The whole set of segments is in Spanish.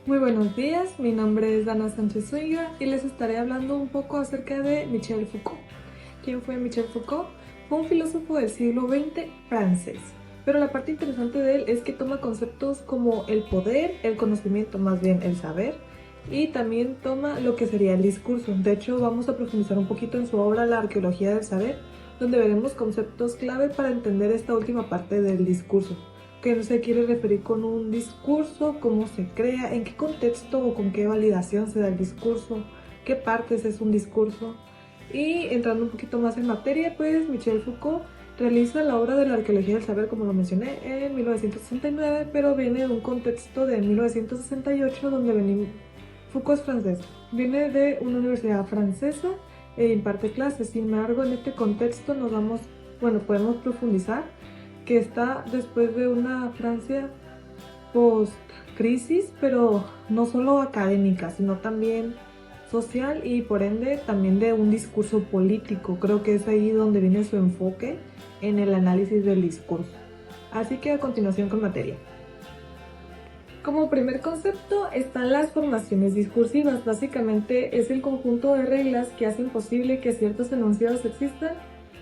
Muy buenos días, mi nombre es Dana Sánchez Zúñiga y les estaré hablando un poco acerca de Michel Foucault. ¿Quién fue Michel Foucault? Fue un filósofo del siglo XX francés, pero la parte interesante de él es que toma conceptos como el poder, el conocimiento, más bien el saber, y también toma lo que sería el discurso. De hecho, vamos a profundizar un poquito en su obra La arqueología del saber, donde veremos conceptos clave para entender esta última parte del discurso. Que se quiere referir con un discurso, cómo se crea, en qué contexto o con qué validación se da el discurso, qué partes es un discurso. Y entrando un poquito más en materia, pues Michel Foucault realiza la obra de la arqueología del saber, como lo mencioné, en 1969, pero viene de un contexto de 1968, donde Foucault es francés, viene de una universidad francesa e imparte clases. Sin embargo, en este contexto podemos profundizar que está después de una Francia post-crisis, pero no solo académica, sino también social y por ende también de un discurso político. Creo que es ahí donde viene su enfoque en el análisis del discurso. Así que a continuación con materia. Como primer concepto están las formaciones discursivas. Básicamente es el conjunto de reglas que hacen posible que ciertos enunciados existan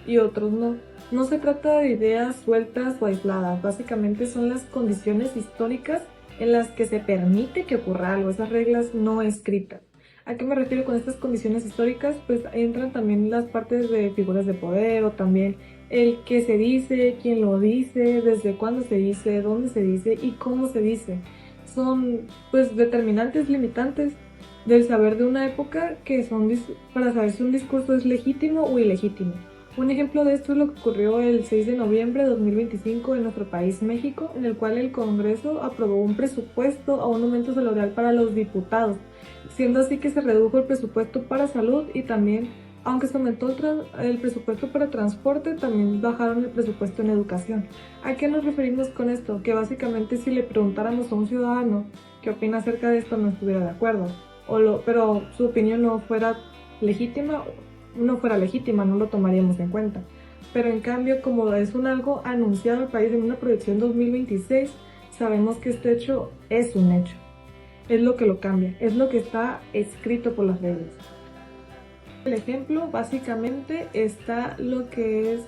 y otros no. No se trata de ideas sueltas o aisladas, básicamente son las condiciones históricas en las que se permite que ocurra algo, esas reglas no escritas. ¿A qué me refiero con estas condiciones históricas? Pues entran también las partes de figuras de poder o también el qué se dice, quién lo dice, desde cuándo se dice, dónde se dice y cómo se dice. Son pues determinantes limitantes del saber de una época que son para saber si un discurso es legítimo o ilegítimo. Un ejemplo de esto es lo que ocurrió el 6 de noviembre de 2025 en nuestro país, México, en el cual el Congreso aprobó un presupuesto a un aumento salarial para los diputados, siendo así que se redujo el presupuesto para salud y también, aunque se aumentó el presupuesto para transporte, también bajaron el presupuesto en educación. ¿A qué nos referimos con esto? Que básicamente si le preguntáramos a un ciudadano qué opina acerca de esto no estuviera de acuerdo, pero su opinión no fuera legítima, no lo tomaríamos en cuenta. Pero en cambio, como es algo anunciado al país en una proyección 2026, sabemos que este hecho es un hecho. Es lo que lo cambia, es lo que está escrito por las reglas. El ejemplo, básicamente, está lo que es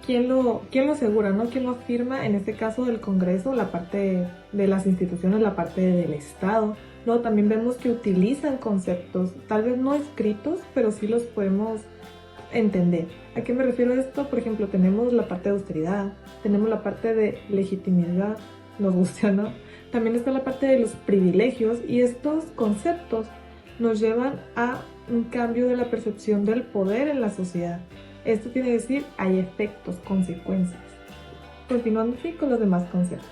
quién lo asegura, ¿no? Quién lo afirma, en este caso del Congreso, la parte de las instituciones, la parte del Estado. Luego también vemos que utilizan conceptos, tal vez no escritos, pero sí los podemos entender. ¿A qué me refiero a esto? Por ejemplo, tenemos la parte de austeridad, tenemos la parte de legitimidad, nos gusta, ¿no? También está la parte de los privilegios y estos conceptos nos llevan a un cambio de la percepción del poder en la sociedad. Esto quiere decir, hay efectos, consecuencias. Continuando así con los demás conceptos.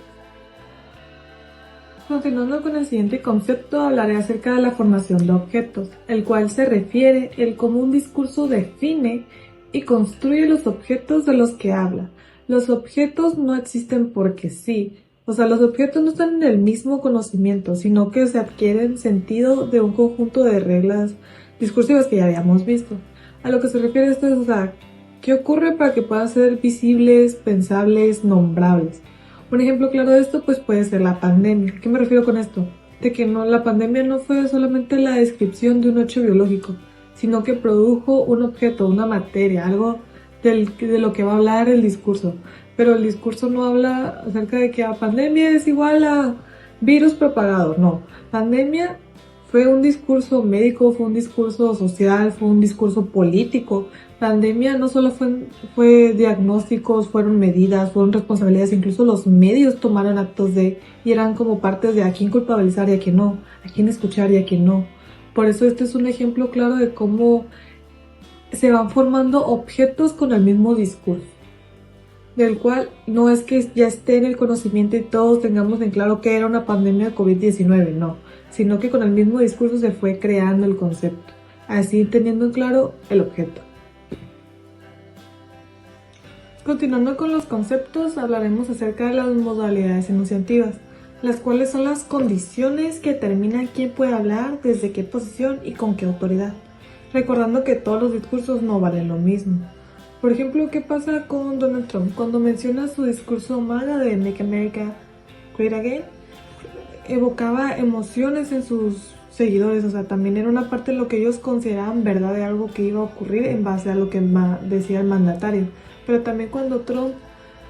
Continuando con el siguiente concepto, hablaré acerca de la formación de objetos, el cual se refiere el cómo un discurso define y construye los objetos de los que habla. Los objetos no existen porque sí, los objetos no están en el mismo conocimiento, sino que se adquieren sentido de un conjunto de reglas discursivas que ya habíamos visto. A lo que se refiere esto es, ¿qué ocurre para que puedan ser visibles, pensables, nombrables? Un ejemplo claro de esto pues puede ser la pandemia. ¿A qué me refiero con esto? De que la pandemia no fue solamente la descripción de un hecho biológico, sino que produjo un objeto, una materia, algo de lo que va a hablar el discurso. Pero el discurso no habla acerca de que la pandemia es igual a virus propagado, no. Pandemia fue un discurso médico, fue un discurso social, fue un discurso político. Pandemia no solo fue diagnósticos, fueron medidas, fueron responsabilidades, incluso los medios tomaron actos y eran como partes de a quién culpabilizar y a quién no, a quién escuchar y a quién no. Por eso este es un ejemplo claro de cómo se van formando objetos con el mismo discurso, del cual no es que ya esté en el conocimiento y todos tengamos en claro que era una pandemia de COVID-19, no, sino que con el mismo discurso se fue creando el concepto, así teniendo en claro el objeto. Continuando con los conceptos, hablaremos acerca de las modalidades enunciativas, las cuales son las condiciones que determinan quién puede hablar, desde qué posición y con qué autoridad, recordando que todos los discursos no valen lo mismo. Por ejemplo, ¿qué pasa con Donald Trump? Cuando menciona su discurso MAGA de Make America Great Again, evocaba emociones en sus seguidores, o sea, también era una parte de lo que ellos consideraban verdad de algo que iba a ocurrir en base a lo que decía el mandatario. Pero también cuando Trump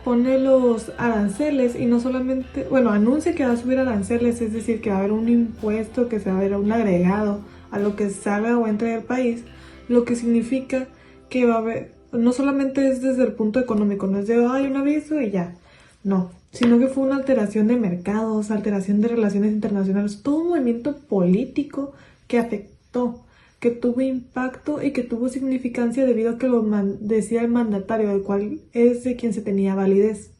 pone los aranceles y no solamente, bueno, anuncia que va a subir aranceles, es decir, que va a haber un impuesto, que se va a haber un agregado a lo que salga o entre del país, lo que significa que va a haber, no solamente es desde el punto económico, no es de, ay, un aviso y ya, no, sino que fue una alteración de mercados, alteración de relaciones internacionales, todo un movimiento político que afectó, que tuvo impacto y que tuvo significancia debido a que lo decía el mandatario, del cual es de quien se tenía validez.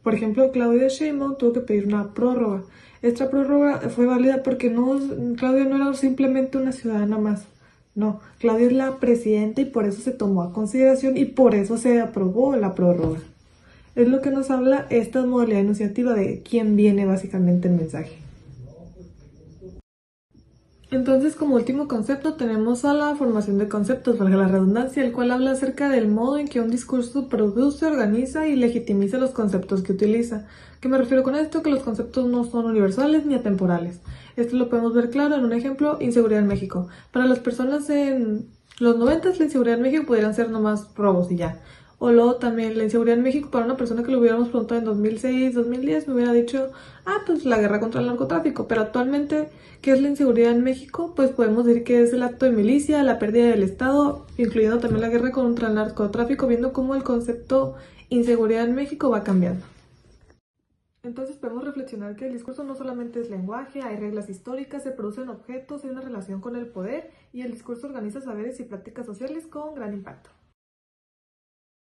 Por ejemplo, Claudia Sheinbaum tuvo que pedir una prórroga. Esta prórroga fue válida porque Claudia no era simplemente una ciudadana más. No, Claudia es la presidenta y por eso se tomó a consideración y por eso se aprobó la prórroga. Es lo que nos habla esta modalidad enunciativa de quién viene básicamente el mensaje. Entonces, como último concepto, tenemos a la formación de conceptos, valga la redundancia, el cual habla acerca del modo en que un discurso produce, organiza y legitimiza los conceptos que utiliza. ¿Qué me refiero con esto? Que los conceptos no son universales ni atemporales. Esto lo podemos ver claro en un ejemplo, inseguridad en México. Para las personas en los 90, la inseguridad en México pudieran ser nomás robos y ya. O luego también la inseguridad en México, para una persona que lo hubiéramos preguntado en 2006, 2010, me hubiera dicho, pues la guerra contra el narcotráfico. Pero actualmente, ¿qué es la inseguridad en México? Pues podemos decir que es el acto de milicia, la pérdida del Estado, incluyendo también la guerra contra el narcotráfico, viendo cómo el concepto inseguridad en México va cambiando. Entonces podemos reflexionar que el discurso no solamente es lenguaje, hay reglas históricas, se producen objetos, hay una relación con el poder y el discurso organiza saberes y prácticas sociales con gran impacto.